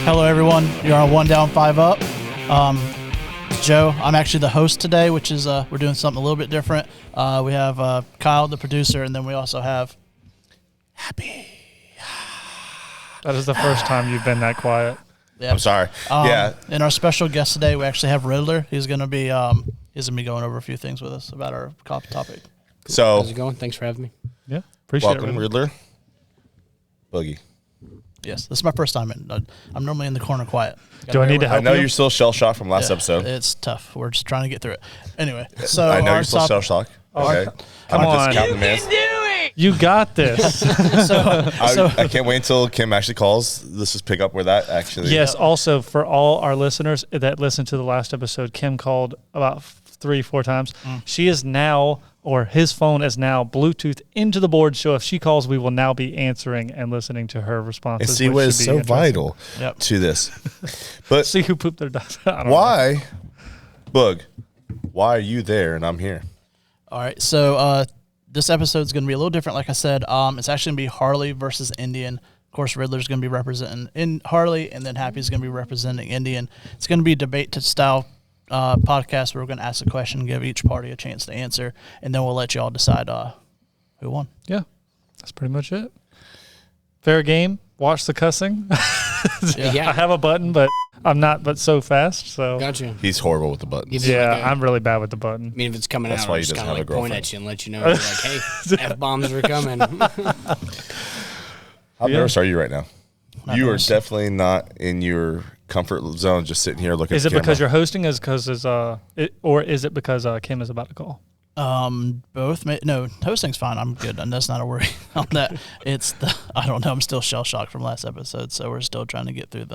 Hello, everyone. You're on One Down, Five Up. Joe, I'm actually the host today, which is we're doing something a little bit different. We have Kyle, the producer, and then we also have Happy. That is the first time you've been that quiet. Yep. I'm sorry. And our special guest today, we actually have Riddler. He's gonna be going over a few things with us about our topic. So, how's it going? Thanks for having me. Yeah, appreciate welcome, it. Riddler. Boogie. Yes, this is my first time in. I'm normally in the corner quiet. Do I need to help you? I know you're still shell-shocked from last episode. It's tough. We're just trying to get through it. Anyway, so I know you're still shell-shocked. Okay. Come on. You can do it. You got this. I can't wait until Kim actually calls. Let's just pick up where that actually. Yes, also for all our listeners that listened to the last episode, Kim called about 3-4 times. She is now, or his phone is now Bluetooth into the board. So if she calls, we will now be answering and listening to her responses. And see what is so vital to this. But see who pooped their dust. Why, Boog? Why are you there and I'm here? All right, so this episode is going to be a little different. Like I said, it's actually going to be Harley versus Indian. Of course, Riddler's going to be representing in Harley, and then Happy's going to be representing Indian. It's going to be a debate-style podcast where we're going to ask a question, give each party a chance to answer, and then we'll let you all decide who won. Yeah, that's pretty much it. Fair game. Watch the cussing. Yeah. I have a button, but I'm not but so fast. So Gotcha. He's horrible with the buttons. Yeah, I'm really bad with the button. I mean, if it's coming That's out, why I'll he just doesn't kind have of a like point girlfriend. at you and let you know, like, hey, F-bombs are coming. How nervous are you right now? Not you nervous. are definitely not in your comfort zone, just sitting here looking. Is at it the because camera. you're hosting? Or is it because Kim is about to call? Both. No, hosting's fine. I'm good, and that's not a worry on that. It's I don't know. I'm still shell-shocked from last episode, so we're still trying to get through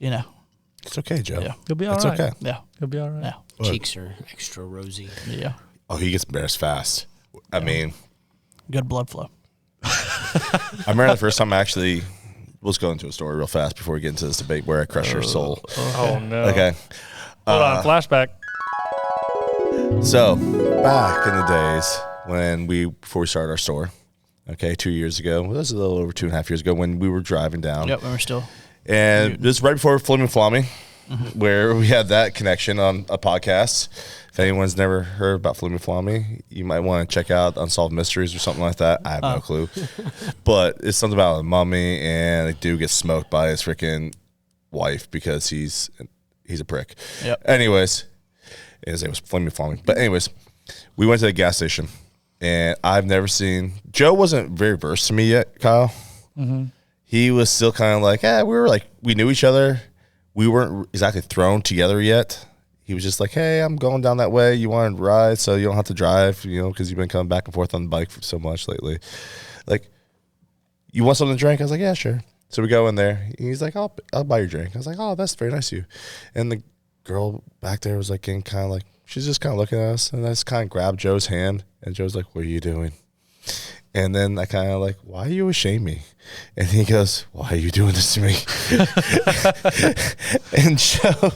It's okay, Joe. Yeah. You'll be all It's right. okay. Yeah. You'll be all right. Yeah. Cheeks are extra rosy. Yeah. Oh, he gets embarrassed fast. I mean, Good blood flow. I remember the first time I actually. Let's go into a story real fast before we get into this debate where I crush your soul. Oh no. Okay. Hold on. Flashback. So back in the days before we started our store, 2 years ago. Well, this is a little over 2.5 years ago when we were driving down. Yep, and we're still. And this is right before Flimmy Flommy, where we had that connection on a podcast. If anyone's never heard about Flimmy Flommy, you might want to check out Unsolved Mysteries or something like that. I have no clue. But it's something about a mummy, and a dude gets smoked by his freaking wife because he's a prick. Yep. Anyways, his name was Flimmy Flommy. But anyways, we went to the gas station, and I've never seen – Joe wasn't very versed to me yet, Kyle. Mm-hmm. He was still kind of like, we knew each other. We weren't exactly thrown together yet. He was just like, hey, I'm going down that way. You want to ride so you don't have to drive, because you've been coming back and forth on the bike so much lately. Like, you want something to drink? I was like, yeah, sure. So we go in there. He's like, I'll buy your drink. I was like, oh, that's very nice of you. And the girl back there was like getting kind of like, she's just kind of looking at us. And I just kind of grabbed Joe's hand. And Joe's like, what are you doing? And then I kind of like, why are you ashamed me? And he goes, why are you doing this to me? And Joe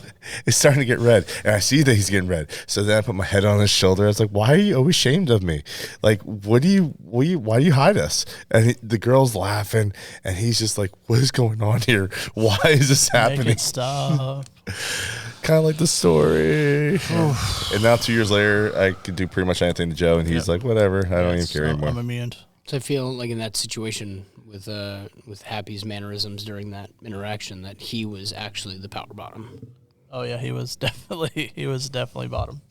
is starting to get red. And I see that he's getting red. So then I put my head on his shoulder. I was like, why are you always ashamed of me? Like, why do you hide us? And the girl's laughing. And he's just like, what is going on here? Why is this happening? Make it stop. Kind of like the story. And now 2 years later, I could do pretty much anything to Joe. And he's like, whatever. I don't even care anymore. I'm immune. So I feel like in that situation with Happy's mannerisms during that interaction that he was actually the power bottom. Oh yeah, he was definitely bottom.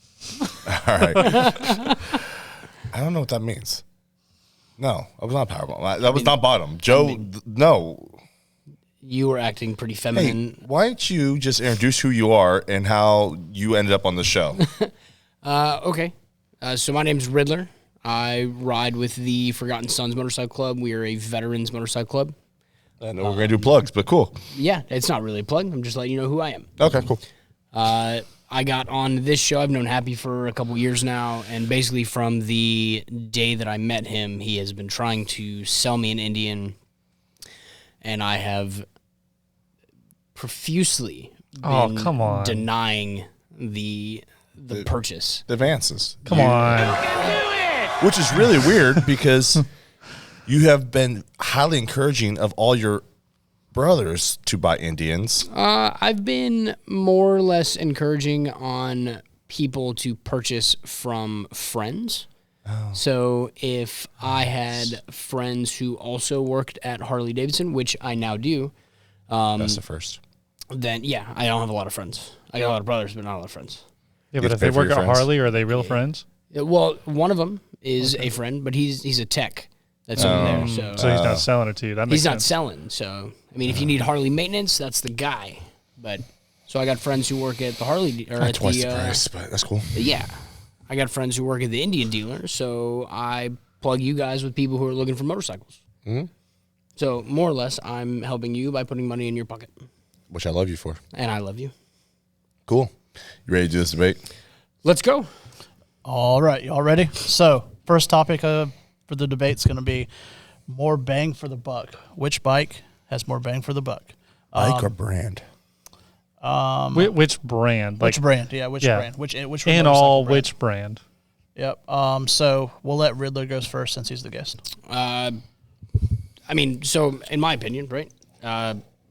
All right. I don't know what that means. No, I was not power bottom. That was not bottom. Joe, no. You were acting pretty Hey, feminine. why don't you just introduce who you are and how you ended up on the show? Okay. So my name's Riddler. I ride with the Forgotten Sons Motorcycle Club. We are a veterans motorcycle club. I know we're going to do plugs, but cool. Yeah, it's not really a plug. I'm just letting you know who I am. Okay, cool. I got on this show. I've known Happy for a couple years now, and basically from the day that I met him, he has been trying to sell me an Indian, and I have profusely been denying the purchase. The advances. Come on. Which is really weird because you have been highly encouraging of all your brothers to buy Indians. I've been more or less encouraging on people to purchase from friends. So if I had friends who also worked at Harley Davidson, which I now do, That's the first. then yeah, I don't have a lot of friends. I got a lot of brothers, but not a lot of friends. Yeah, You but have if to they pay for work your at friends? Harley, are they real friends? Well, one of them is a friend, but he's a tech that's over there. So he's not selling it to you. That makes He's not sense. selling. So, I mean, if you need Harley maintenance, that's the guy. But so I got friends who work at the Harley or at Twice the the price, but that's cool. yeah. I got friends who work at the Indian dealer, so I plug you guys with people who are looking for motorcycles. Mm-hmm. So more or less, I'm helping you by putting money in your pocket, Which I love you for. and I love you. Cool. You ready to do this debate? Let's go. All right, y'all ready? So, first topic for the debate is going to be more bang for the buck. Which bike has more bang for the buck? Bike or brand? Which brand? Like Which brand? Yeah, which Yeah. brand? Which in motorcycle all, brand? which brand? Yep. So we'll let Riddler goes first since he's the guest. I mean, so in my opinion, right?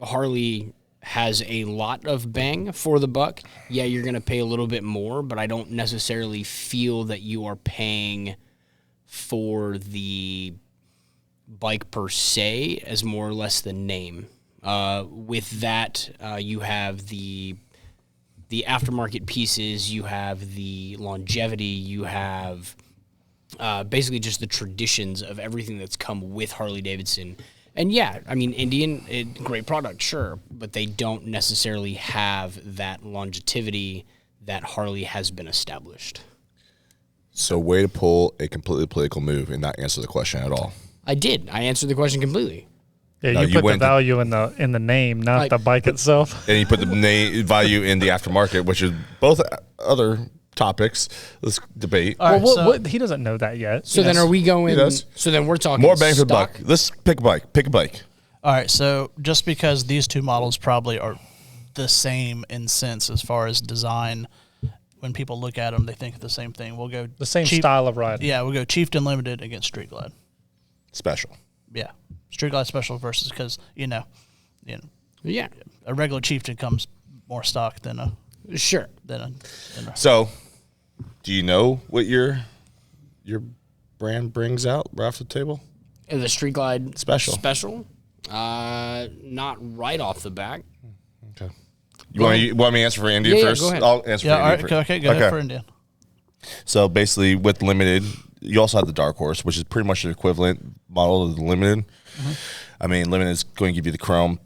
Harley has a lot of bang for the buck. Yeah, you're going to pay a little bit more, but I don't necessarily feel that you are paying for the bike per se as more or less the name. With that, you have the aftermarket pieces, you have the longevity, you have basically just the traditions of everything that's come with Harley Davidson. And yeah, I mean, Indian, great product, sure, but they don't necessarily have that longevity that Harley has been established. So, way to pull a completely political move and not answer the question at all. I did. I answered the question completely. Yeah, No, you you put the went to- value in the name, not the bike itself. And you put the value in the aftermarket, which is both other topics. Let's debate. All right, Well, so- what, he doesn't know that yet. So then are we going, He does. so then we're talking More bang for the stock? buck. Let's pick a bike. Pick a bike. All right, so just because these two models probably are the same in sense as far as design, when people look at them, they think the same thing. We'll go The same style of riding. Yeah, we'll go Chieftain Limited against Street Glide. Special. Yeah, Street Glide Special versus because Yeah. a regular Chieftain comes more stock than a Sure. than a So, do you know what your brand brings out right off the table? The Street Glide Special. Special? Not right off the back. Okay. You want me to answer for India Yeah, first? go ahead. I'll answer yeah. for All India right, first. okay, go ahead for Indian. So basically, with limited, you also have the Dark Horse, which is pretty much the equivalent model of the limited. Mm-hmm. I mean, limited is going to give you the chrome,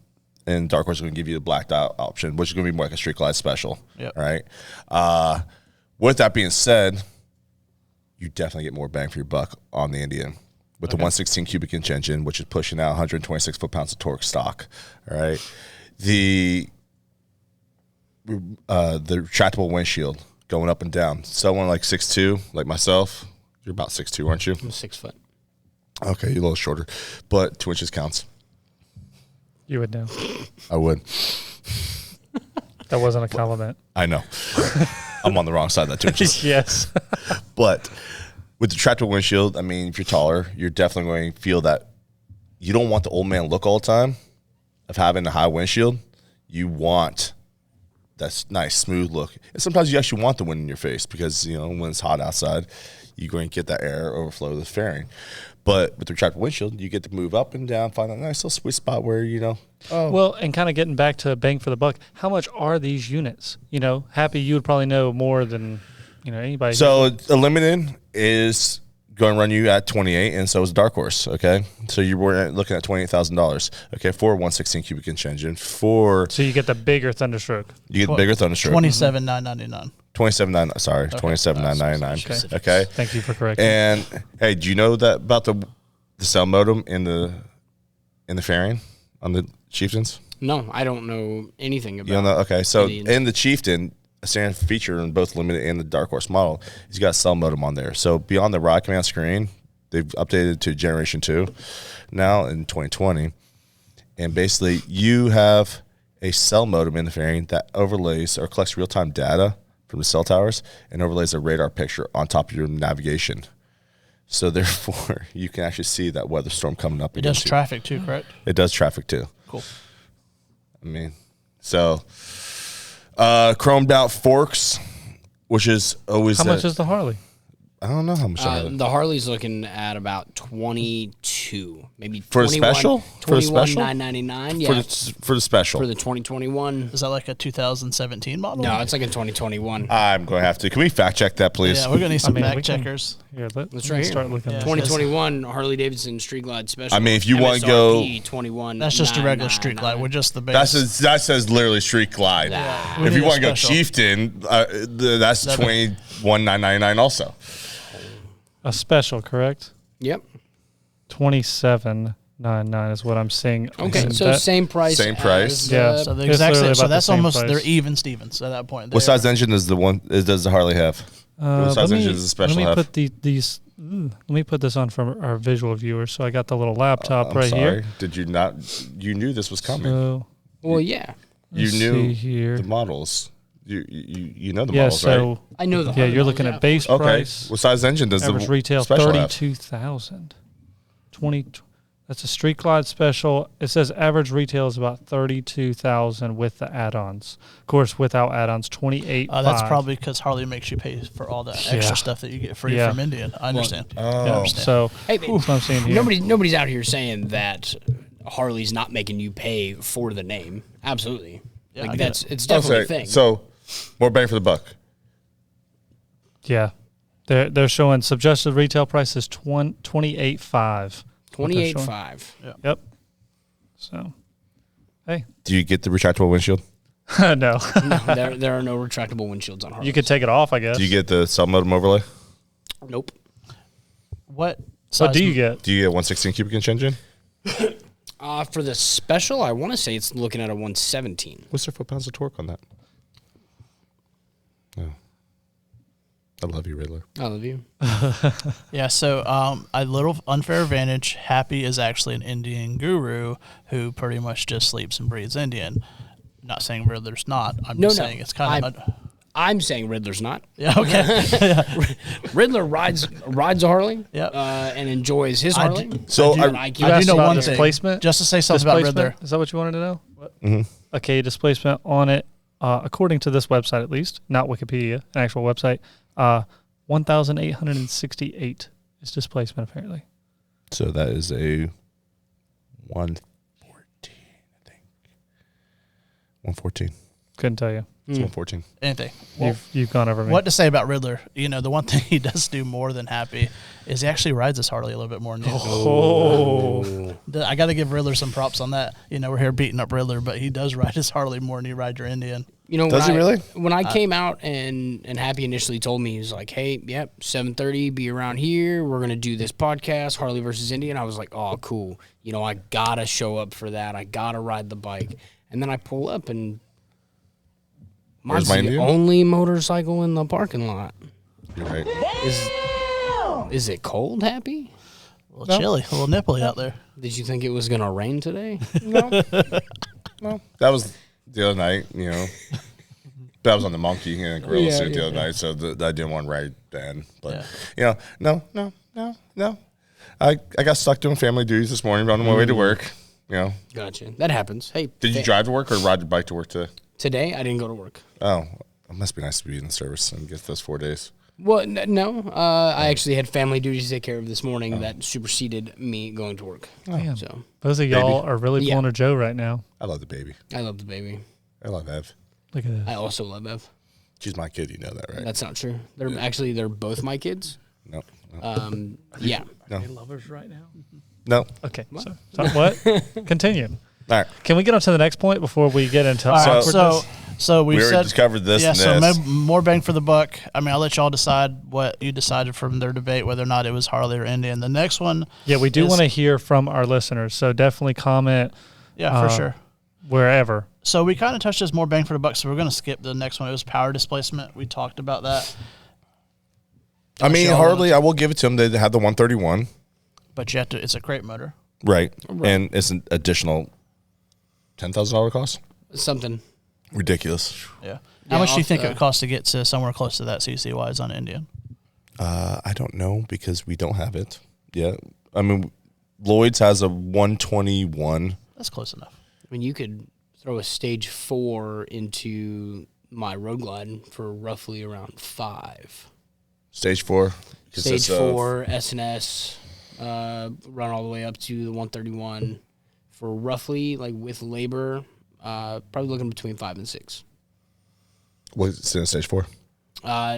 and Dark Horse is going to give you the blacked out option, which is going to be more like a Street Glide Special. Yep. Right. With that being said, you definitely get more bang for your buck on the Indian with the 116 cubic inch engine, which is pushing out 126 foot-pounds of torque stock. All right. The retractable windshield going up and down. Someone like 6'2", like myself, you're about 6'2", aren't you? I'm 6 foot. Okay, you're a little shorter, but 2 inches counts. You would know. I would. That wasn't a compliment. I know. I'm on the wrong side of that 2 inches. Yes. But with the retractable windshield, I mean, if you're taller, you're definitely going to feel that you don't want the old man look all the time of having a high windshield. You want that nice, smooth look. And sometimes you actually want the wind in your face because, you know, when it's hot outside, you're going to get that air overflow of the fairing. But with the retractable windshield, you get to move up and down, find that nice little sweet spot where, you know. Well, and kind of getting back to bang for the buck, how much are these units? You know, Happy, you would probably know more than, anybody. So a limited is going to run you at 28, and so is Dark Horse. Okay, so you were looking at $28,000. Okay, for a 116 cubic inch engine. So you get the bigger Thunderstroke. You get the bigger Thunderstroke. 27,999. 27,999. Sorry, 27,999. Okay. Thank you for correcting. And hey, do you know that about the cell modem in the fairing on the Chieftains? No, I don't know anything about You don't know? Okay, so Indians. in the Chieftain, a standard feature in both limited and the Dark Horse model is you got a cell modem on there. So beyond the ride command screen, they've updated to Generation 2 now in 2020. And basically, you have a cell modem in the fairing that overlays or collects real-time data from the cell towers and overlays a radar picture on top of your navigation. So therefore, you can actually see that weather storm coming up. It does against you. traffic too, correct? It does traffic too. Cool. I mean, so chromed out forks, which is always How much is the Harley? I don't know how much The Harley's looking at about 22, maybe for the 21, special. For the special, $21,999. Yeah, for the special. for the 2021. Is that like a 2017 model? No, it's like a 2021. I'm going to have to. Can we fact check that, please? Yeah, we're gonna need some we fact can- checkers. Here, That's let's right start here. looking. Yeah. at 2021 Harley Davidson Street Glide Special. I mean, if you wanna go- 21. That's just a regular street glide. We're just the base. that says literally Street Glide. We If need you a want to go special. Chieftain, that's $21,999 also. a special, correct? Yep. 27.99 is what I'm seeing. Okay, Isn't so that- same price. Same price. as, Yeah. So the It's exact literally same. So about the that's same almost price. they're even Stevens at that point. What size engine does does the Harley have? What size engine does the special let me have? put these. Let me put this on for our visual viewers. So I got the little laptop I'm right sorry. here. Did you not? You knew this was coming. So Well, yeah. You let's knew see here. the models. You know the Yeah, models, so right? I know the yeah, Harley you're models, looking yeah. at base Okay. price. What size engine does Average the retail special have? 32,000. 20. That's a Street Glide special. It says average retail is about 32,000 with the add-ons. Of course, without add-ons, 28. That's probably because Harley makes you pay for all that extra Yeah. stuff that you get free Yeah. from Indian. I understand. I Oh, understand. So Hey, that's what I'm saying here. nobody's out here saying that Harley's not making you pay for the name. Absolutely. Yeah, I Like get it's definitely a thing. So more bang for the buck. Yeah, they're showing suggested retail price is 28.5. 28.5. Yep. So, hey, Do you get the retractable windshield? no, No, there are no retractable windshields on Harley. you could take it off, I guess. Do you get the self-modem overlay? Nope. What? What do size- you get? Do you get 116 cubic inch engine? For the special, I want to say it's looking at a 117. What's their foot-pounds of torque on that? No. I love you, Riddler. I love you. Yeah, so a little unfair advantage. Happy is actually an Indian guru who pretty much just sleeps and breathes Indian. Not saying Riddler's not. I'm No, just no. saying it's kind of. I'm saying Riddler's not. Yeah, okay. Riddler rides a Harley Yep. And enjoys his I Harley. do- So But I- I I can't do know about one displacement? thing. Just to say something about Displacement? Riddler. Is that what you wanted to know? Okay, displacement on it, according to this website at least, not Wikipedia, an actual website, 1,868 is displacement apparently. So that is a 114, I think. 114. Couldn't tell you. It's 114. Anything. Well, You've gone over me. what to say about Riddler? You know, the one thing he does do more than Happy is he actually rides his Harley a little bit more than you. Oh, I got to give Riddler some props on that. You know, we're here beating up Riddler, but he does ride his Harley more than you ride your Indian. You know, Does he really? When I came out and Happy initially told me, he was like, hey, yep, 7:30, be around here. We're going to do this podcast, Harley versus Indian. I was like, oh, cool. You know, I got to show up for that. I got to ride the bike. And then I pull up and mine's Where's my the Indian? only motorcycle in the parking lot. You're right. Is it cold, Happy? A little chilly, a little nipply out there. Did you think it was going to rain today? No. That was the other night, you know. That was on the monkey and gorilla Yeah, suit the yeah, other night, so I didn't want to ride then. But, Yeah. you know, no. I got stuck doing family duties this morning on my way to work, you know. Gotcha. That happens. Hey, Did you drive to work or ride your bike to work today? today I didn't go to work. Oh, it must be nice to be in the service and get those 4 days. Well, no. I actually had family duties to take care of this morning that superseded me going to work. Damn. So Those of y'all are really Yeah. pulling a Joe right now. I love the baby. I love the baby. I love Ev. Look at this. I also love Ev. She's my kid, you know that, right? That's not true. They're both my kids. No. Yeah. No. Lovers right now. No. Okay. So what? Continue. All right. Can we get on to the next point before we get into All right, awkwardness? so we We said already covered this Yeah, and so this. more bang for the buck. I mean, I'll let y'all decide what you decided from their debate, whether or not it was Harley or Indian. The next one, Yeah, we do is- want to hear from our listeners, so definitely comment yeah, for sure. wherever. So we kind of touched this more bang for the buck, so we're going to skip the next one. It was power displacement. We talked about that, I mean, y'all Harley, I will give it to them. They had the 131. but you have to. It's a crate motor. Right. And it's an additional $10,000 cost. Something. Ridiculous. Yeah. Yeah, How much do you off think it the- would cost to get to somewhere close to that CC wise on Indian? I don't know because we don't have it. Yeah. I mean, Lloyd's has a 121. That's close enough. I mean, you could throw a stage 4 into my road glide for roughly around 5. Stage 4. Stage 4 S&S, run all the way up to the 131 for roughly, like with labor, probably looking between 5 and 6. What's in stage 4?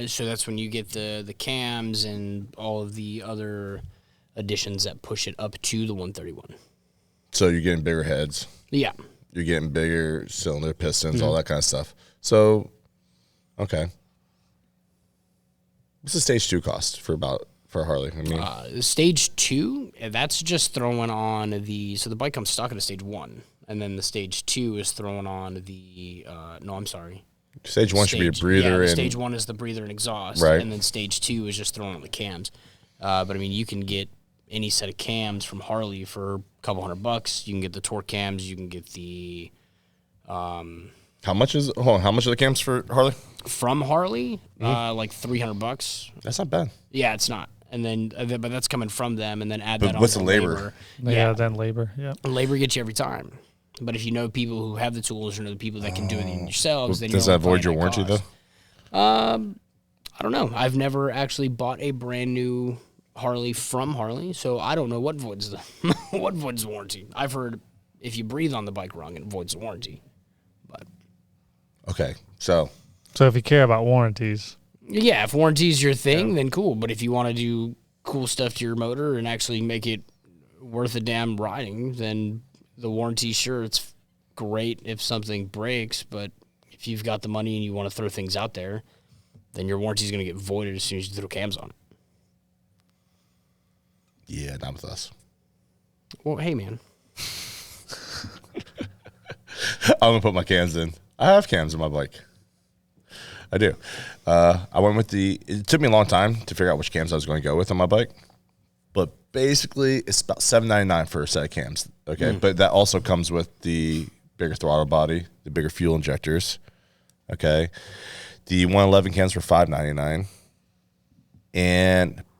So that's when you get the cams and all of the other additions that push it up to the 131. So you're getting bigger heads. Yeah. You're getting bigger cylinder pistons, all that kind of stuff. So, okay. What's the stage 2 cost for Harley? I mean, Stage 2, that's just throwing on so the bike comes stock at a stage 1, and then the stage 2 is throwing on the, no, I'm sorry. Stage 1 should be a breather. Yeah, and stage 1 is the breather and exhaust, right. And then stage 2 is just throwing on the cams. But I mean, you can get any set of cams from Harley for a couple $100. You can get the torque cams. You can get the. How much are the cams for Harley? From Harley, like $300. That's not bad. Yeah, it's not. And then, but that's coming from them, and then add that on. What's the labor? Yeah, then labor. Yeah, labor gets you every time. But if you know people who have the tools or know the people that can do it yourselves, then does that void your warranty though? I don't know. I've never actually bought a brand new Harley from Harley, so I don't know what voids the warranty. I've heard if you breathe on the bike wrong, it voids the warranty. But okay, so if you care about warranties, yeah, if warranty's your thing, then cool. But if you want to do cool stuff to your motor and actually make it worth a damn riding, then the warranty, sure, it's great if something breaks, but if you've got the money and you want to throw things out there, then your warranty's going to get voided as soon as you throw cams on it. Yeah, not with us. Well, hey, man. I'm going to put my cams in. I have cams in my bike. I do. I went with it took me a long time to figure out which cams I was going to go with on my bike. But basically, it's about $7.99 for a set of cams. Okay, but that also comes with the bigger throttle body, the bigger fuel injectors. Okay, the 111 cams were $5.99,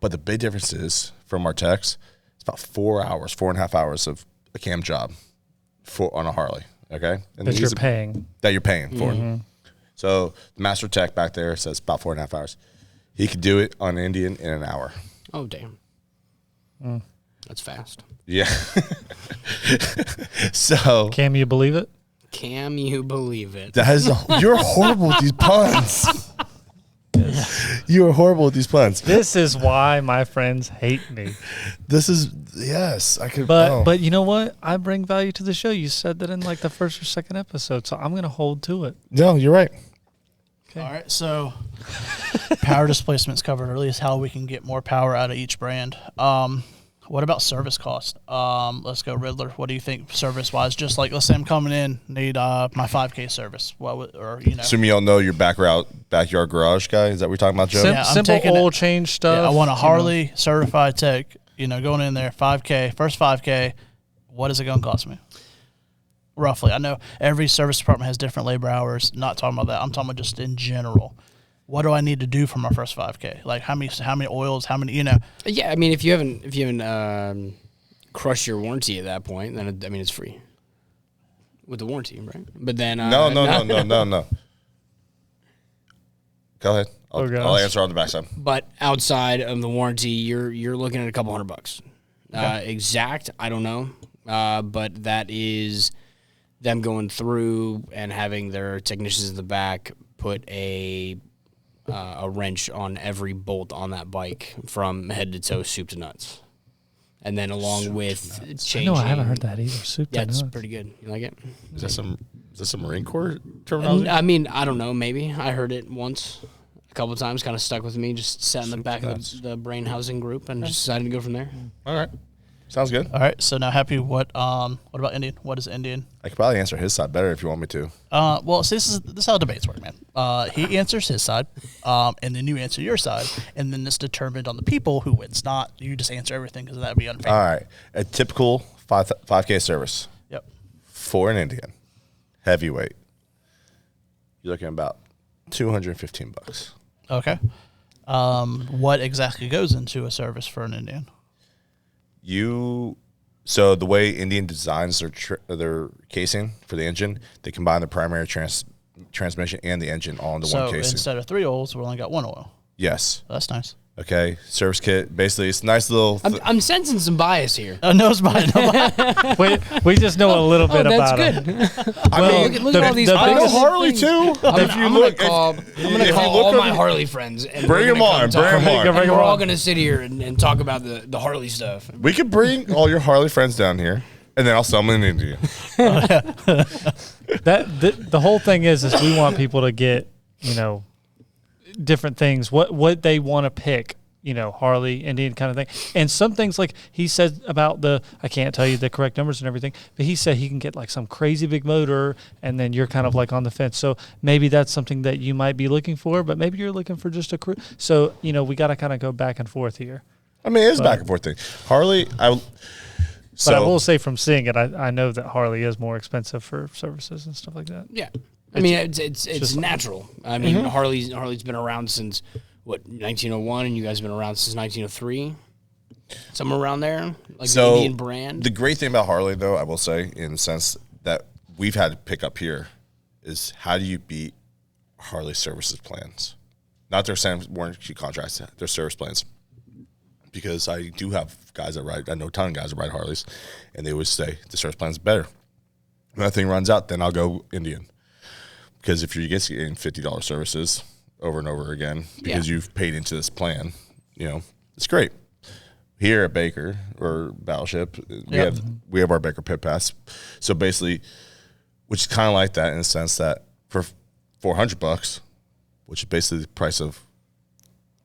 but the big difference is from our techs, it's about 4.5 hours of a cam job on a Harley. Okay, and that you're paying for. So the master tech back there says about 4.5 hours. He could do it on Indian in an hour. Oh, damn. That's fast. Yeah. So can you believe it? Can you believe it? You're horrible with these puns. You are horrible with these puns. This is why my friends hate me. I could. But you know what? I bring value to the show. You said that in like the first or second episode, so I'm gonna hold to it. No, you're right. Okay. All right, so power displacement's covered, or at least how we can get more power out of each brand. What about service cost? Let's go Riddler. What do you think service-wise? Just like, let's say I'm coming in, need my 5K service. Assume you don't know your backyard garage guy. Is that what we're talking about, Joe? Yeah, simple oil change stuff. Yeah, I want a Harley certified tech, going in there, 5K, first 5K. What is it going to cost me? Roughly. I know every service department has different labor hours. Not talking about that. I'm talking about just in general. What do I need to do for my first 5K? Like how many oils, how many, Yeah, I mean, if you haven't crushed your warranty at that point, then it's free with the warranty, right? But then no. Go ahead. I'll answer on the backside. But outside of the warranty, you're looking at a couple $100. Okay. Exact, I don't know, but that is them going through and having their technicians in the back put a wrench on every bolt on that bike from head to toe, soup to nuts. And then along with changing. No, I haven't heard that either. Soup to nuts. That's pretty good. You like it? Is that some Marine Corps terminology? I mean, I don't know. Maybe I heard it once, a couple of times. Kind of stuck with me. Just sat in the back of the brain housing group and just decided to go from there. All right. Sounds good. All right. So now, Happy, what about Indian? What is Indian? I could probably answer his side better if you want me to. Well, see, this is how debates work, man. He answers his side, and then you answer your side, and then it's determined on the people who wins. Not you just answer everything because that would be unfair. All right. A typical 5K service. Yep. For an Indian, heavyweight, you're looking at about $215. Okay. What exactly goes into a service for an Indian? So the way Indian designs their casing for the engine, they combine the primary transmission and the engine all into one casing. So instead of 3 oils, we only got 1 oil. Yes. That's nice. Okay. Service kit. Basically, it's a nice little. I'm sensing some bias here. No, it's mine. we just know a little bit that's about good. them. I mean, Look at all these. I know biases. Harley too. I'm gonna call all my Harley friends and Bring them on. Bring them on. And we're all gonna sit here and talk about the Harley stuff. We could bring all your Harley friends down here, and then I'll sell them in India. The whole thing is we want people to get, different things, what they want to pick, Harley, Indian kind of thing. And some things, like he said about I can't tell you the correct numbers and everything, but he said he can get like some crazy big motor, and then you're kind of like on the fence. So maybe that's something that you might be looking for, but maybe you're looking for just a crew. So, we got to kind of go back and forth here. I mean, it's a back and forth thing. Harley, but I will say from seeing it, I know that Harley is more expensive for services and stuff like that. Yeah. I mean, it's natural. I mean, Harley's been around since, 1901, and you guys have been around since 1903? Somewhere around there? Like the Indian brand? The great thing about Harley, though, I will say, in the sense that we've had to pick up here, is how do you beat Harley services plans? Not their warranty contracts, their service plans. Because I do have guys that ride, I know a ton of guys that ride Harleys, and they always say the service plan's better. When that thing runs out, then I'll go Indian. Because if you're getting $50 services over and over again, because you've paid into this plan, it's great. Here at Baker or Battleship, we have our Baker Pit Pass. So basically, which is kind of like that in the sense that for $400, which is basically the price of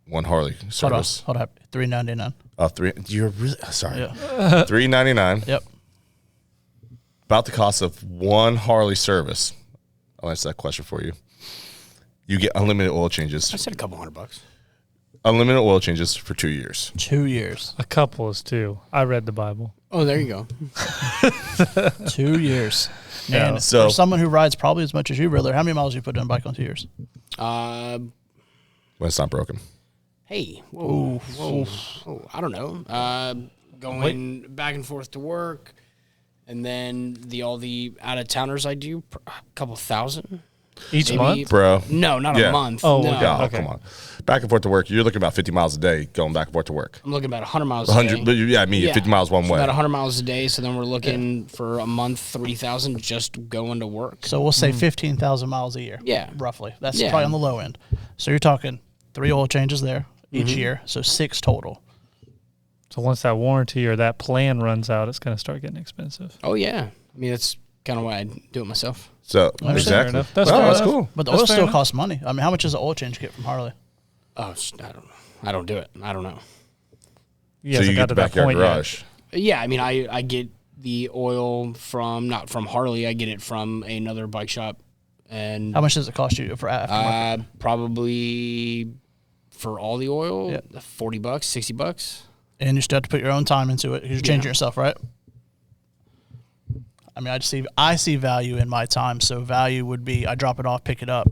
one Harley service. Hold up. $399. You're really sorry. Yeah. $399. Yep. About the cost of one Harley service. I'll answer that question for you. You get unlimited oil changes. I said a couple $100. Unlimited oil changes for 2 years. 2 years. A couple is 2. I read the Bible. Oh, there you go. 2 years. Yeah. And So- for someone who rides probably as much as you, Riddler, how many miles have you put in a bike on 2 years? When it's not broken. Hey, whoa. I don't know. Going back and forth to work, and then all the out of towners I do, a couple thousand Each maybe. month? Bro. No, not Yeah. a month. Oh, no. okay. Oh, come on. Back and forth to work. You're looking about 50 miles a day going back and forth to work. I'm looking about 100 miles. 100, a day. I mean, 50 miles one way. About 100 miles a day. So then we're looking for a month, 3,000 just going to work. So we'll say 15,000 miles a year. Yeah. Roughly. That's Yeah. probably on the low end. So you're talking 3 oil changes there each year. So 6 total. So once that warranty or that plan runs out, it's going to start getting expensive. Oh yeah. I mean, that's kind of why I do it myself. So, Fair exactly. enough. That's Well, fair that's enough. cool. But the That's oil fair still enough. costs money. I mean, how much does an oil change get from Harley? Oh, I don't know. I don't do it. I don't know. You So hasn't you got get to the that backyard point yet. garage. Yeah, I mean, I get the oil not from Harley. I get it from another bike shop, and How much does it cost you for aftermarket? probably for all the oil, Yeah. $40, $60. And you still have to put your own time into it because you're changing yourself, right? I mean, I see value in my time. So value would be I drop it off, pick it up,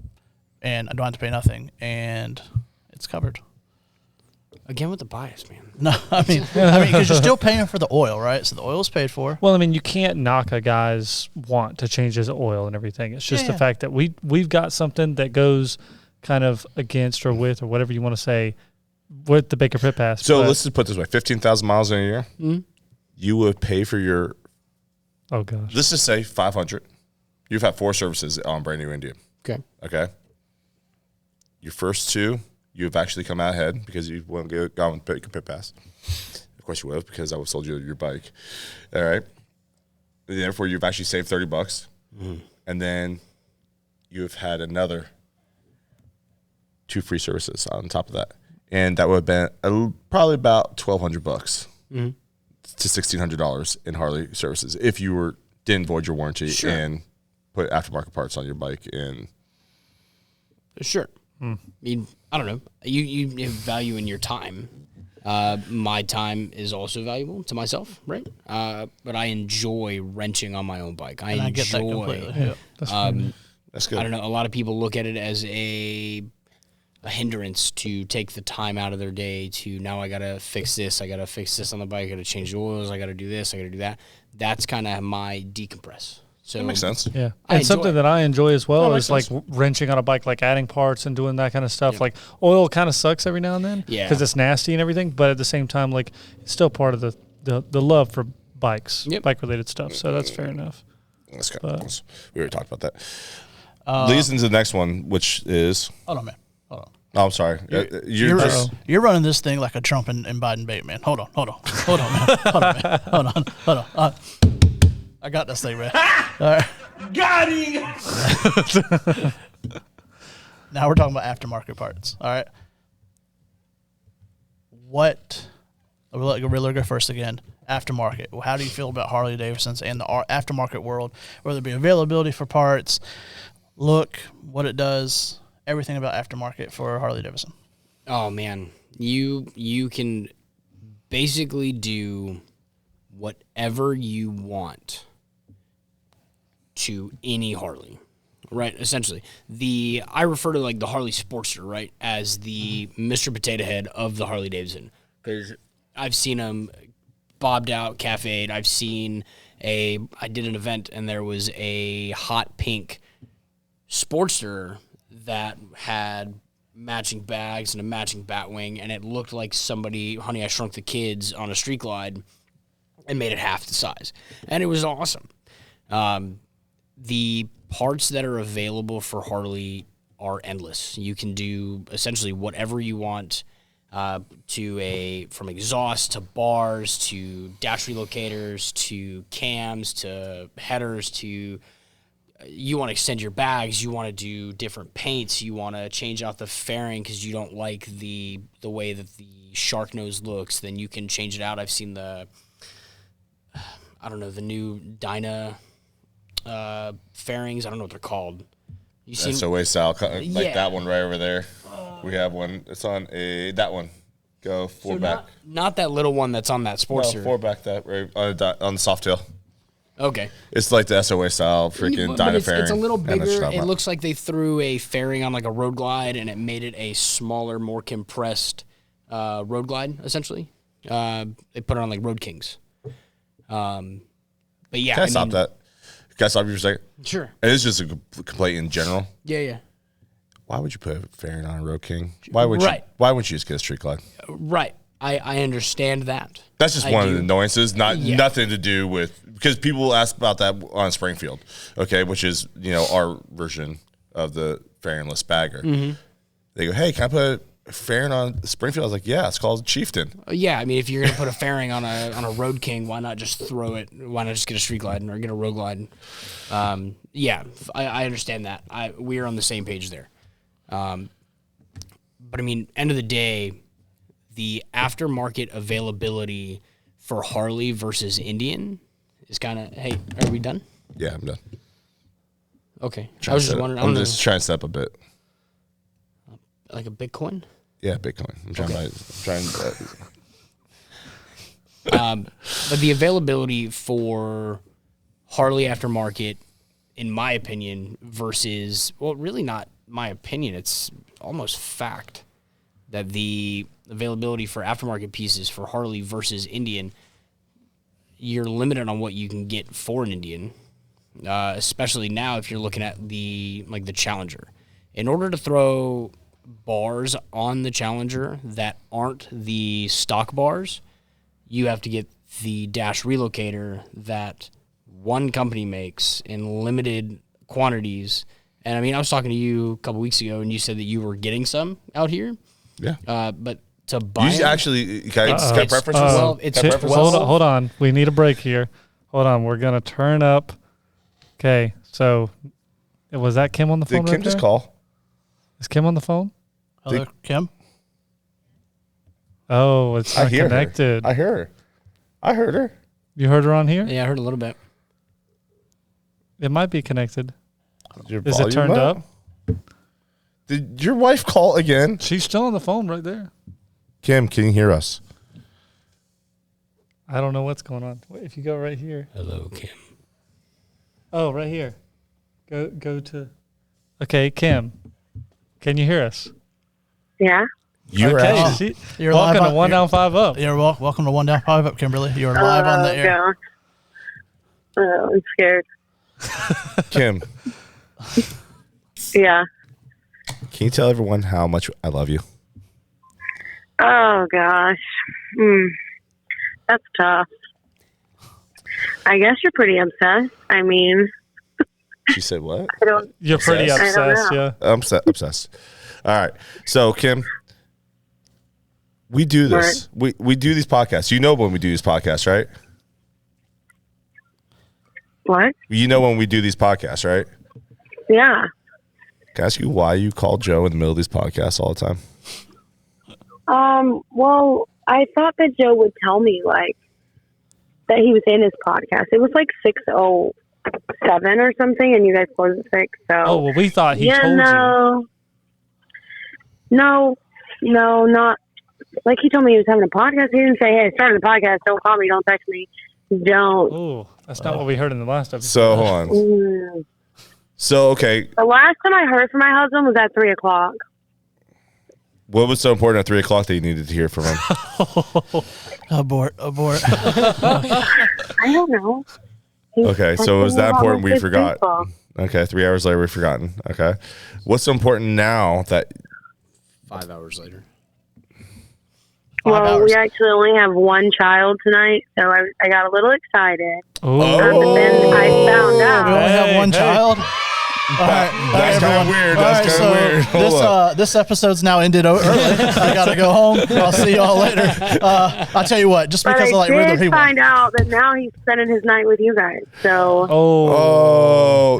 and I don't have to pay nothing, and it's covered. Again with the bias, man. No, I mean, because you're still paying for the oil, right? So the oil is paid for. Well, I mean, you can't knock a guy's want to change his oil and everything. It's just the fact that we've got something that goes kind of against or with or whatever you want to say with the Baker Pit Pass. So but- let's just put it this way: 15,000 miles in a year. You would pay for your. oh gosh, Let's just say 500. You've had 4 services on brand new Indian. Okay. Okay. Your first 2, you've actually come out ahead because you went gone with Baker Pit Pass. Of course you would have, because I would have sold you your bike. All right. Therefore, you've actually saved $30, and then you've had another 2 free services on top of that, and that would have been probably about $1,200 to $1,600 in Harley services if you didn't void your warranty and put aftermarket parts on your bike. And Sure. I mean, I don't know. You have value in your time. My time is also valuable to myself, right? But I enjoy wrenching on my own bike. And I get that completely. Yeah. that's good. I don't know. A lot of people look at it as hindrance to take the time out of their day to now I got to fix this. I got to fix this on the bike. I got to change the oils. I got to do this. I got to do that. That's kind of my decompress. So That makes sense. Yeah. I And something that I enjoy as well That is makes like wrenching on a bike, like adding parts and doing that kind of stuff. Like oil kind of sucks every now and then Yeah. because it's nasty and everything. But at the same time, like it's still part of the love for bikes, bike related stuff. So that's fair enough. That's kind of close. We already talked about that. Leads into the next one, which is. Hold on, man. Hold on. Oh, I'm sorry. You're running this thing like a Trump and Biden bait, man. Hold on, man. Hold on. I got this thing, man. All right. Got him! Now we're talking about aftermarket parts. All right. We'll let Riddler go first again. Aftermarket. How do you feel about Harley Davidson's and the aftermarket world, whether it be availability for parts, look, what it does, everything about aftermarket for Harley Davidson? Oh man, you can basically do whatever you want to any Harley, right? Essentially, I refer to like the Harley Sportster, right, as the Mr. Potato Head of the Harley Davidson, because I've seen them bobbed out, cafe'd. I did an event and there was a hot pink Sportster that had matching bags and a matching Batwing, and it looked like somebody, Honey, I Shrunk the Kids on a Street Glide and made it half the size. And it was awesome. The parts that are available for Harley are endless. You can do essentially whatever you want, from exhaust to bars to dash relocators to cams to headers to you want to extend your bags, you want to do different paints, you want to change out the fairing because you don't like the way that the shark nose looks, then you can change it out. I've seen the new Dyna fairings. I don't know what they're called. You seen SOA style, like Yeah. that one right over there. We have one. It's on that one. Go four back. Not that little one that's on that Sportster. No, four back that right on the soft tail. Okay. It's like the SOA style freaking But Dyna fairing. it's a little And that's bigger. what I'm It about. looks like they threw a fairing on like a road glide and it made it a smaller, more compressed road glide, essentially. They put it on like Road Kings. But yeah. Can I stop that? Can I stop you for a second? Sure. It is just a complaint in general. Yeah. Why would you put a fairing on a Road King? Why would you? Right. Why wouldn't you just get a Street Glide? Right. I understand that. That's just one of the annoyances, Yeah. nothing to do with, because people ask about that on Springfield, okay, which is, our version of the fairingless bagger. Mm-hmm. They go, hey, can I put a fairing on Springfield? I was like, yeah, it's called Chieftain. Yeah, I mean, if you're gonna put a fairing on a Road King, why not just throw it? Why not just get a Street Glide or get a Road Glide? Yeah, I understand that. We're on the same page there. But I mean, end of the day, the aftermarket availability for Harley versus Indian is kind of. Hey, are we done? Yeah, I'm done. Okay, I was just wondering. I'm just trying to step a bit. Like a Bitcoin. Yeah, Bitcoin. I'm trying But the availability for Harley aftermarket, in my opinion, versus, well, really not my opinion, it's almost fact that the availability for aftermarket pieces for Harley versus Indian, you're limited on what you can get for an Indian, especially now if you're looking at the Challenger. In order to throw bars on the Challenger that aren't the stock bars, you have to get the dash relocator that one company makes in limited quantities. And I mean, I was talking to you a couple weeks ago, and you said that you were getting some out here. Yeah. But to buy You them, actually, can I preferences? well, it's Can I preferences? Hold on. We need a break here. Hold on. We're going to turn up. Okay. So was that Kim on the phone? Did Kim right just there? call? Is Kim on the phone? Hello, Kim? Oh, it's I not hear connected. her. I heard her. You heard her on here? yeah, I heard a little bit. It might be connected. Your Is it volume turned up? Did your wife call again? She's still on the phone right there. Kim, can you hear us? I don't know what's going on. Wait, if you go right here. Hello, Kim. Oh, right here. Go to. Okay, Kim. Can you hear us? Yeah. You're Okay, actually, You're welcome live to One Down, Five Up. You're welcome to One Down, Five Up, Kimberly. You're live on the air. Gosh. I'm scared. Kim, Yeah. can you tell everyone how much I love you? Oh, gosh. That's tough. I guess you're pretty obsessed. I mean, She said what? I don't. You're pretty Obsessed. I don't obsessed, know. yeah. I'm obsessed. All right. So, Kim, we do this. We do these podcasts. You know when we do these podcasts, right? What? You know when we do these podcasts, right? Yeah. Can I ask you why you call Joe in the middle of these podcasts all the time? Well, I thought that Joe would tell me, like, that he was in his podcast. It was like 6:07 or something, and you guys closed at 6. So. Oh, well, we thought he yeah, told you. No, not. Like, he told me he was having a podcast. He didn't say, hey, I started a podcast. Don't call me. Don't text me. Don't. Oh, that's not what we heard in the last episode. So, hold on. So, okay. The last time I heard from my husband was at 3 o'clock. What was so important at 3 o'clock that you needed to hear from him? Abort. I don't know. He Okay, so it was texted that me important about we his forgot. baseball. Okay, 3 hours later we've forgotten. Okay. What's so important now that 5 hours later. 5 Well, hours. we actually only have one child tonight, so I got a little excited. Oh, But then I found We out. only have one hey. child. All right, that's kinda everyone. weird. All That's kinda weird. Hold This episode's now ended early. I gotta go home. I'll see y'all later. I'll tell you what, just But because I of like Riddler, he did won. find out that now he's spending his night with you guys. So, Oh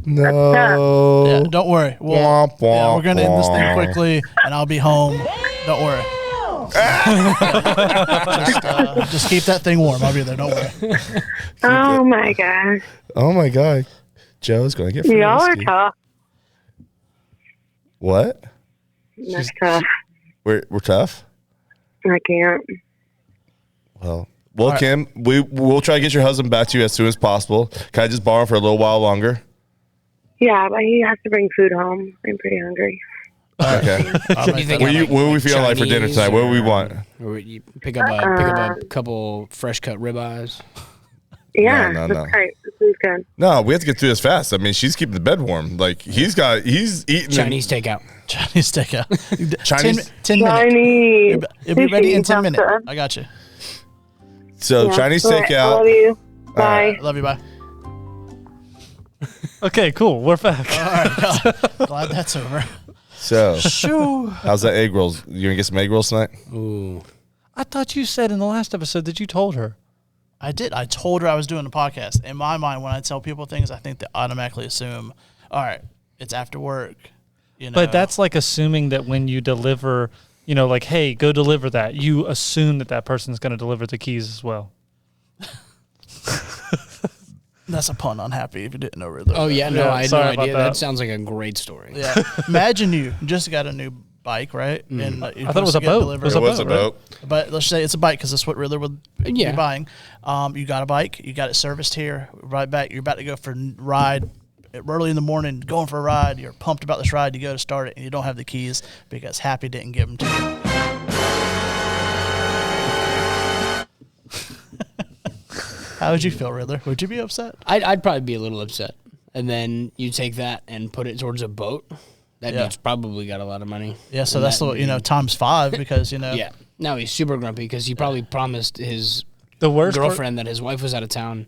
no. Yeah, don't worry. Womp, womp, We're gonna end this thing womp. quickly, and I'll be home. Don't worry. Just keep that thing warm. I'll be there. Don't worry. oh my gosh. Oh my god. Joe's gonna get free Y'all are whiskey. tough. What? That's tough. We're tough? I can't. Well, right. Kim, we'll try to get your husband back to you as soon as possible. Can I just borrow him for a little while longer? Yeah, but he has to bring food home. I'm pretty hungry. Okay. I'll You make think that What like are we feeling like for dinner Chinese tonight? What do we or- want? Or you pick up a couple fresh cut ribeyes. Yeah, No. that's great. This is good. No, we have to get through this fast. I mean, she's keeping the bed warm. Like he's eating Chinese takeout. Chinese takeout. Chinese- 10 minutes. Chinese. It'll be ready in 10 Sushi, minutes. sounds I got you. So good. Chinese All right, I takeout. love you. Bye. right. Love you. Bye. okay, cool. We're back. All right. Glad that's over. So Shoo. how's that egg rolls? You gonna get some egg rolls tonight? Ooh. I thought you said in the last episode that you told her. I did. I told her I was doing a podcast. In my mind, when I tell people things, I think they automatically assume, all right, it's after work. You know? But that's like assuming that when you deliver, like, hey, go deliver that, you assume that person's going to deliver the keys as well. That's a pun on happy if you didn't know Riddler. Oh yeah, no, Yeah, I had no sorry about idea. that. That sounds like a great story. Yeah. Imagine you just got a new bike, right? Mm-hmm. And I thought it was a boat. It was It a was boat, a right? boat. But let's say it's a bike because that's what Riddler would Yeah. be buying. You got a bike, you got it serviced here, right back. You're about to go for a ride early in the morning, going for a ride. You're pumped about this ride. You go to start it, and you don't have the keys because Happy didn't give them to you. How would you feel, Riddler? Would you be upset? I'd probably be a little upset. And then you take that and put it towards a boat. That Yeah. dude's probably got a lot of money. Yeah, so And that's that- the times 5 because Yeah. Now he's super grumpy because he probably promised his The worst part- girlfriend that his wife was out of town.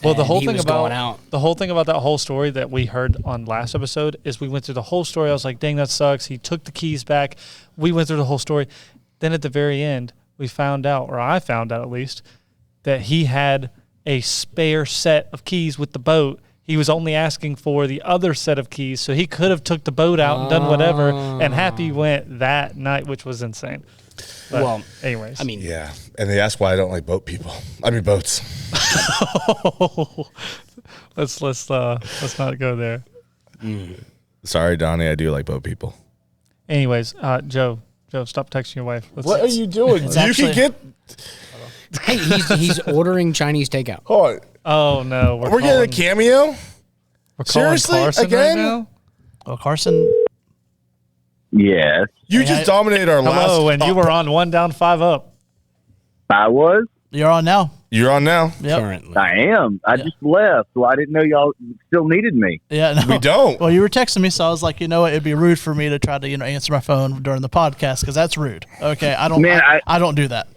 Well, the and whole he thing was about going out. the whole thing about that whole story that we heard on last episode is we went through the whole story. I was like, "Dang, that sucks." He took the keys back. We went through the whole story. Then at the very end, we found out, or I found out at least, that he had a spare set of keys with the boat. He was only asking for the other set of keys, so he could have took the boat out and done whatever. And Happy went that night, which was insane. But Well, anyways, I mean, Yeah, and they ask why I don't like boat people. I mean boats. let's not go there. Sorry, Donnie, I do like boat people. Anyways, Joe, stop texting your wife. What are you doing? It's You actually- can get. hey, he's ordering Chinese takeout. Hold on. Oh no, We're getting a cameo. we're calling Seriously? Carson Again? right now. Well, Carson, Yes, You just dominated our last. Hello, and you were on 1 down, 5 up. I was. You're on now. You're on now. Yep. Currently. I am. I just left, so I didn't know y'all still needed me. Yeah, no. We don't. Well, you were texting me, so I was like, you know what? It'd be rude for me to try to, answer my phone during the podcast because that's rude. Okay, I don't. Man, I don't do that.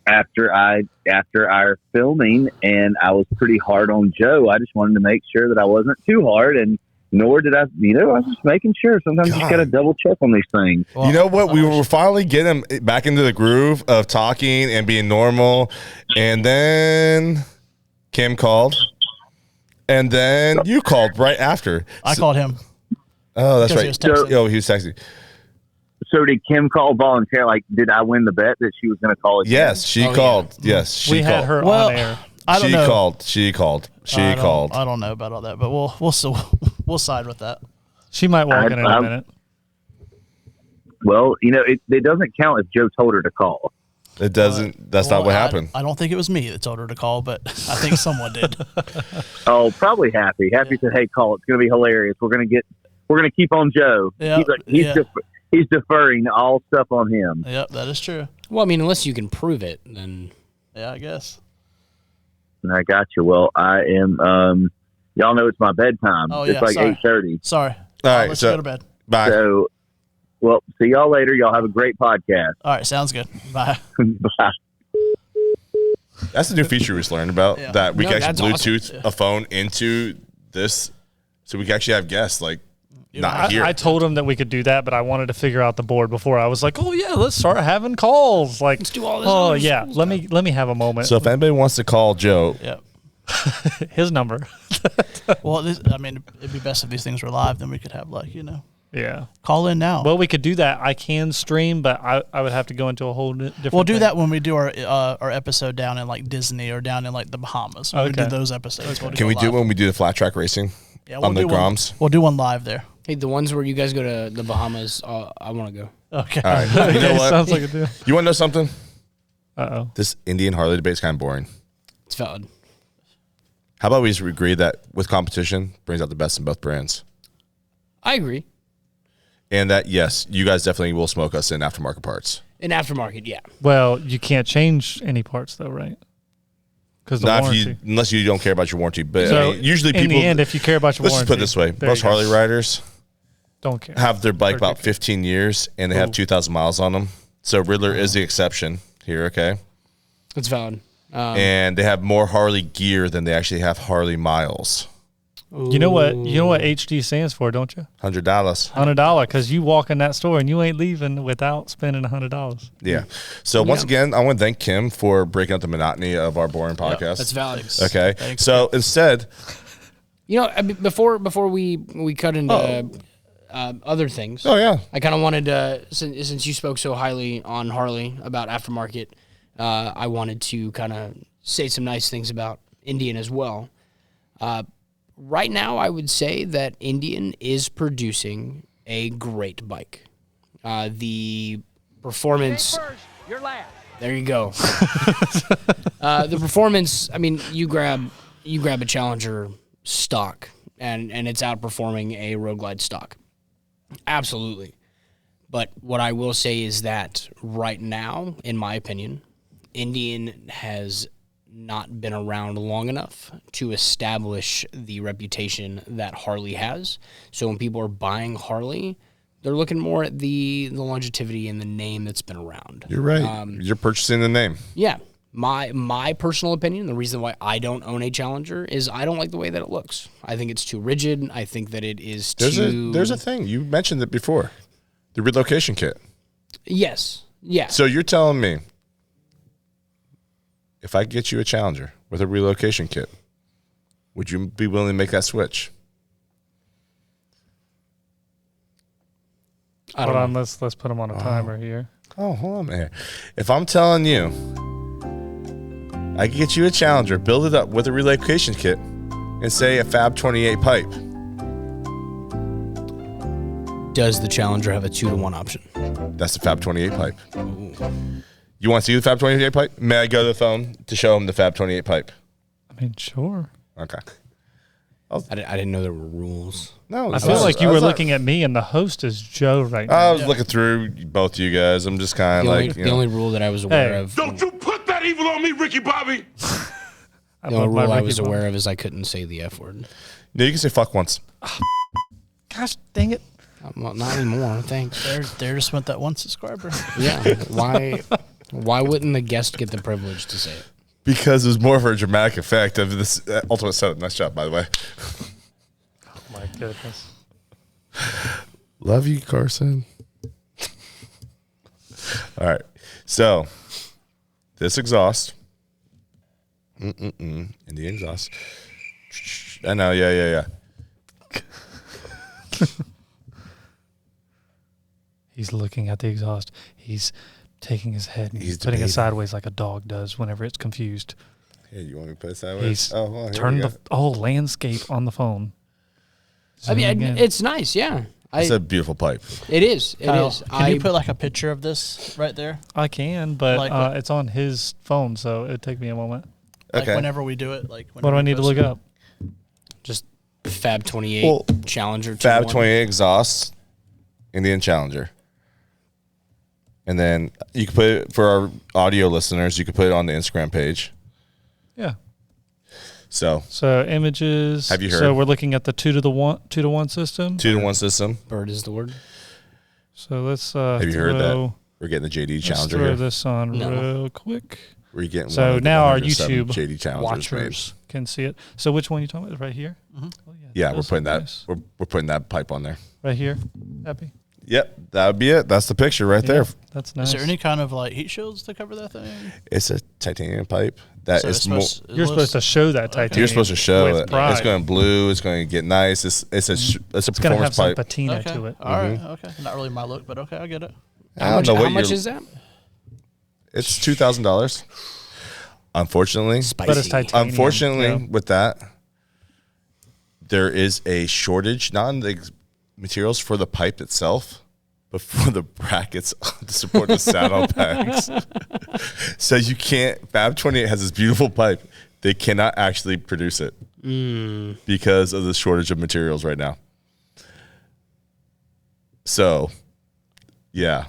After our filming, and I was pretty hard on Joe. I just wanted to make sure that I wasn't too hard, and nor did I. I was just making sure. Sometimes you just got to double check on these things. Well, You know what? We were finally getting back into the groove of talking and being normal. And then Kim called. And then you called right after. I called him. Oh, that's Because he right. was texting. Oh, he was texting. So did Kim call voluntarily? Like, did I win the bet that she was going to call again? Yes, she called. Yes, she We called. had her Well, on air. I don't She know. called. She called. She called. I don't know about all that, but we'll side with that. She might walk in a I'm- minute. Well, it doesn't count if Joe told her to call. It doesn't. That's not what happened. I don't think it was me that told her to call, but I think someone did. Oh, probably Happy. Happy said, "Hey, call. It's going to be hilarious. We're going to keep on Joe. Yeah, He's deferring all stuff on him." Yep, that is true. Well, I mean, unless you can prove it, then Yeah, I guess. And I got you. Well, I am. Y'all know it's my bedtime. Oh, It's yeah, like sorry. 8:30. Sorry. All right, Let's so go to bed. bye. So, well, see y'all later. Y'all have a great podcast. All right, sounds good. Bye. Bye. That's the new feature we just learned about, Yeah. that we No, can actually that's Bluetooth a phone into this, so we can actually have guests not here. I told him that we could do that, but I wanted to figure out the board before. I was like, "Oh yeah, let's start having calls." Like, let's do all this. oh other yeah, school let me have a moment. So if anybody wants to call Joe, Yep. His number. Well, it'd be best if these things were live. Then we could have Yeah. call in now. Well, we could do that. I can stream, but I would have to go into a whole different. We'll do thing. that when we do our episode down in Disney or down in the Bahamas. When we do Okay. those episodes. We'll can we do it live. when we do the flat track racing Yeah, on the do one- Groms? We'll do one live there. Hey, the ones where you guys go to the Bahamas, I want to go. Okay. All right. You know what? Sounds like a deal. You want to know something? Uh-oh. This Indian Harley debate is kind of boring. It's valid. How about we just agree that with competition brings out the best in both brands, I agree. and that yes, you guys definitely will smoke us in aftermarket parts. In aftermarket, yeah. Well, you can't change any parts though, right? Because the Not warranty. unless you don't care about your warranty. But So usually in people. the end, if you care about your Let's just warranty, put it this way: there most you go. Harley riders Don't care. have their bike about Perfect. 15 years, and they have 2,000 miles on them. So Riddler is the exception here. Okay. It's valid. And they have more Harley gear than they actually have Harley miles. You know what? You know what HD stands for, don't you? $100. $100. Because you walk in that store and you ain't leaving without spending $100. Yeah. So once again, I want to thank Kim for breaking up the monotony of our boring podcast. That's valid. Okay. Thanks. So instead, I mean, before we cut into other things. oh yeah, I kind of wanted to, since you spoke so highly on Harley about aftermarket, I wanted to kind of say some nice things about Indian as well. Right now, I would say that Indian is producing a great bike. The performance. There you go. The performance. I mean, you grab a Challenger stock, and it's outperforming a Road Glide stock. Absolutely. But what I will say is that right now, in my opinion, Indian has not been around long enough to establish the reputation that Harley has. So when people are buying Harley, they're looking more at the longevity and the name that's been around. you're right. You're purchasing the name. Yeah. My personal opinion, the reason why I don't own a Challenger is I don't like the way that it looks. I think it's too rigid. I think that it is too... There's a thing. You mentioned it before. The relocation kit. Yes. Yeah. So you're telling me if I get you a Challenger with a relocation kit, would you be willing to make that switch? I Hold don't on, know. let's put them on a timer here. Oh, hold on there. If I'm telling you I can get you a Challenger, build it up with a relocation kit, and say a Fab 28 pipe. Does the Challenger have a 2-to-1 option? That's the Fab 28 pipe. You want to see the Fab 28 pipe? May I go to the phone to show him the Fab 28 pipe? I mean, sure. Okay. I didn't know there were rules. No, I feel like you were looking at me, and the host is Joe right now. I was looking through both of you guys. I'm just kind of like, The only rule that I was aware of. Don't you put that evil on me, Ricky Bobby. The only rule I was aware of is I couldn't say the F word. No, you can say fuck once. Gosh, dang it. Well, not anymore. Thanks. There just went that one subscriber. Yeah. Why wouldn't the guest get the privilege to say it? Because it was more of a dramatic effect of this ultimate setup. Nice job, by the way. Oh, my goodness. Love you, Carson. All right. So, this exhaust. In the exhaust. I know. Yeah. He's looking at the exhaust. He's taking his head and He's putting it debating. sideways like a dog does whenever it's confused. Hey, you want me to put it sideways? He's Here turned we go. the whole landscape on the phone. I mean, Zooming in. it's nice. Yeah. It's a beautiful pipe. It is. It Kyle, is. Can you put like a picture of this right there? I can, but Like what? it's on his phone, so it'd take me a moment. Like Okay. whenever we do it, like What do I need to look up? Just Fab 28 Well, Challenger. Fab 2-1. 28 exhaust, Indian Challenger. And then you can put it, for our audio listeners, you can put it on the Instagram page. Yeah. So, So images. Have you heard? So we're looking at the 2-to-1 system. 2-to-1 system. Bird is the word. So let's Have you heard that? throw, We're getting the JD let's Challenger throw here. this on No. real quick. We're getting So one of the now our 107 YouTube JD Challengers made. watchers can see it. So which one are you talking about? Right here? Oh, Yeah, we're those putting look that. nice. We're putting that pipe on there. Right here. Happy? Yep, that would be it. That's the picture right there. Yeah, that's nice. Is there any kind of like heat shields to cover that thing? It's a titanium pipe that So is it's more. You're supposed to show that titanium. You're supposed to show with it. pride. It's going blue. It's going to get nice. It's a It's going to have performance some pipe. patina Okay. to it. All right. Okay. Not really my look, but okay, I get it. I don't know How what much you're- is that? It's $2,000. Unfortunately, Spicy. But it's titanium. unfortunately, yeah. with that, there is a shortage, not in the materials for the pipe itself, but for the brackets to support the saddlebags. So you can't. Fab 28 has this beautiful pipe. They cannot actually produce it because of the shortage of materials right now. So, yeah.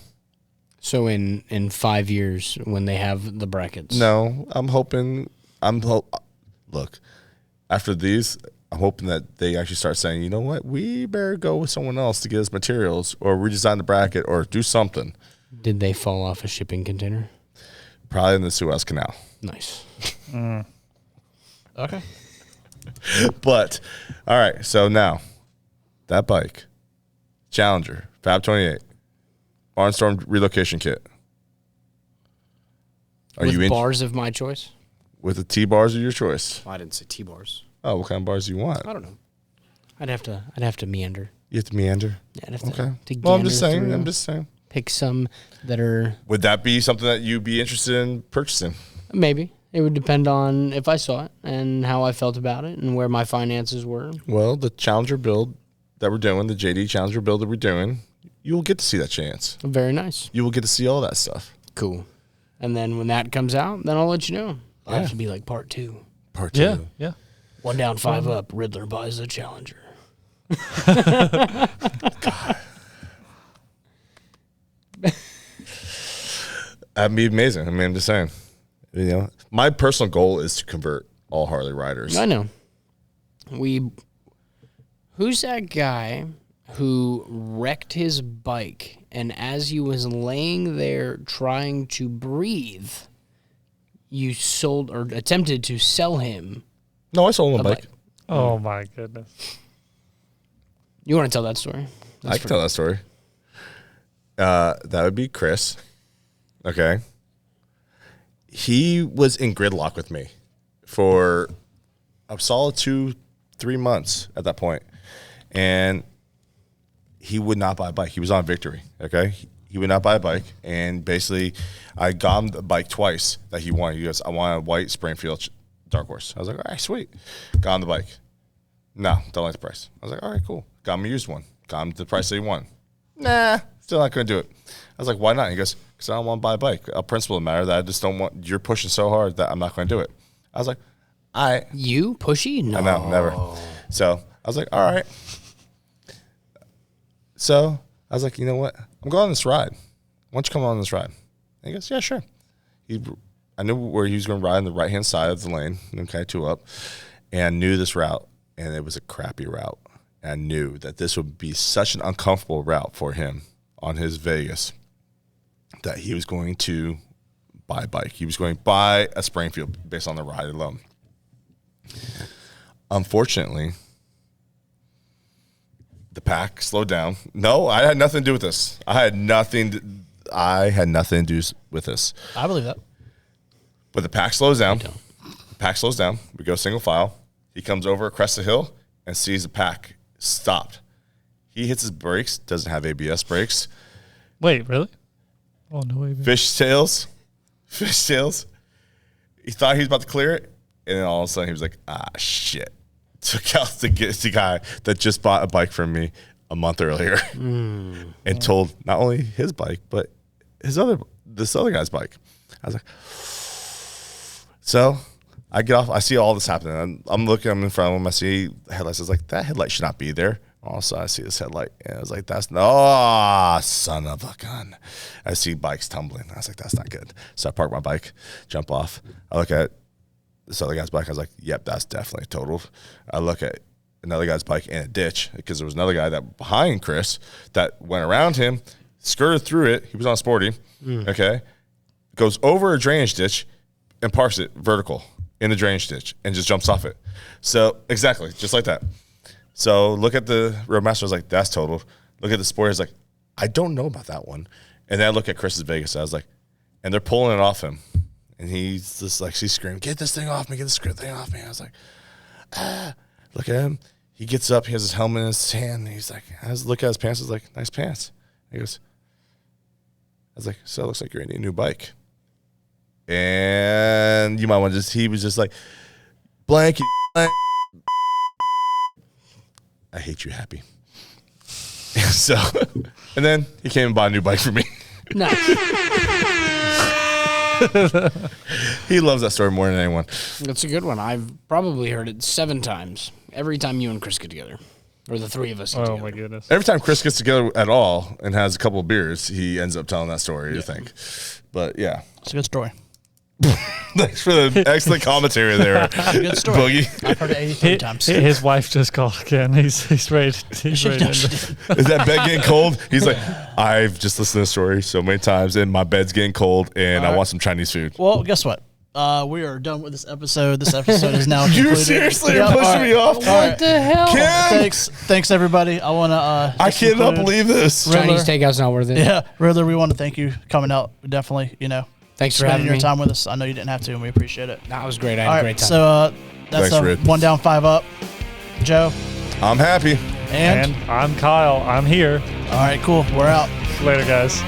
So in 5 years when they have the brackets. No, I'm hoping. Look, after these, I'm hoping that they actually start saying, you know what, we better go with someone else to get us materials, or redesign the bracket, or do something. Did they fall off a shipping container? Probably in the Suez Canal. Nice. Okay. But all right, so now that bike, Challenger, Fab 28, Barnstorm relocation kit. Are With you in bars of my choice? with the T bars of your choice? I didn't say T-bars. Oh, what kind of bars do you want? I don't know. I'd have to meander. You have to meander. Yeah, I'd have to, Okay. to Well, I'm just gander saying. through, I'm just saying. pick some that are Would that be something that you'd be interested in purchasing? maybe. It would depend on if I saw it and how I felt about it and where my finances were. Well, the Challenger build that we're doing, the JD Challenger build that we're doing, you will get to see that chance. Very nice. You will get to see all that stuff. Cool. And then when that comes out, then I'll let you know. I'll Yeah. have to be like part 2. Part 2. Yeah, yeah. 1 down, 5 up. Riddler buys a Challenger. That'd be amazing. I mean, I'm just saying. You know, my personal goal is to convert all Harley riders. I know. Who's that guy who wrecked his bike and as he was laying there trying to breathe, you sold or attempted to sell him No, I sold him a a bike. bike? Oh, my goodness. You want to tell that story? I can tell that story. That would be Chris. Okay. He was in gridlock with me for a solid 2-3 months at that point. And he would not buy a bike. He was on Victory. Okay. He would not buy a bike. And basically, I got him the bike twice that he wanted. He goes, I want a white Springfield Dark Horse. I was like, all right, sweet. Got him the bike. No, don't like the price. I was like, all right, cool. Got him a used one. Got him the price that he wanted. Nah, still not going to do it. I was like, why not? He goes, because I don't want to buy a bike. A principle of the matter that I just don't want. You're pushing so hard that I'm not going to do it. I was like, You pushy? No. I know, never. So I was like, all right. So I was like, you know what? I'm going on this ride. Why don't you come on this ride? And he goes, yeah, sure. I knew where he was going to ride on the right-hand side of the lane, okay, 2 up, and I knew this route, and it was a crappy route. And I knew that this would be such an uncomfortable route for him on his Vegas that he was going to buy a bike. He was going to buy a Springfield based on the ride alone. Unfortunately, the pack slowed down. No, I had nothing to do with this. I had nothing to do with this. I believe that. But the pack slows down. We go single file. He comes over, crest the hill, and sees the pack stopped. He hits his brakes, doesn't have ABS brakes. Wait, really? Oh, no ABS. Fish tails. He thought he was about to clear it, and then all of a sudden he was like, shit. Took out the guy that just bought a bike from me a month earlier and told not only his bike, but this other guy's bike. I was like, so I get off. I see all this happening. I'm in front of him. I see headlights. I was like, that headlight should not be there. Also, I see this headlight. And I was like, son of a gun. I see bikes tumbling. I was like, that's not good. So I park my bike, jump off. I look at this other guy's bike. I was like, yep, that's definitely totaled. I look at another guy's bike in a ditch because there was another guy that behind Chris that went around him, skirted through it. He was on Sporty. Okay. Goes over a drainage ditch and parks it vertical in the drainage ditch and just jumps off it. So exactly, just like that. So look at the Roadmaster. I was like, that's total. Look at the Sporty. I was like, I don't know about that one. And then I look at Chris's Vegas. I was like, and they're pulling it off him. And he's just like, she's screaming, get this thing off me, get this thing off me. I was like, look at him. He gets up, he has his helmet in his hand. And he's like, I was look at his pants. I was like, nice pants. He goes, I was like, so it looks like you're in a new bike. And you might want to he was just like, blank. I hate you, Happy. So, and then he came and bought a new bike for me. Nice. He loves that story more than anyone. That's a good one. I've probably heard it 7 times. Every time you and Chris get together. Or the 3 of us get together. Oh, my goodness. Every time Chris gets together at all and has a couple of beers, he ends up telling that story, I think. But, yeah. It's a good story. Thanks for the excellent commentary there, Good story. Boogie. I've heard it 83 times. His wife just called again. He's ready. He's ready. Is that bed getting cold? He's like, I've just listened to the story so many times, and my bed's getting cold, and I want some Chinese food. Well, guess what? We are done with this episode. This episode is now concluded. You seriously are pushing me off? What the hell? Kim! Thanks everybody. I want to. I cannot believe this. Chinese takeout's not worth it. Yeah, Riddler, we want to thank you coming out. Definitely, Thanks for spending having your me. time with us. I know you didn't have to, and we appreciate it. That was great. I All had right, a great time. so that's Thanks, Rid. 1 down, 5 up. Joe I'm happy. and And I'm Kyle. I'm here. all right, cool. We're out. Later, guys.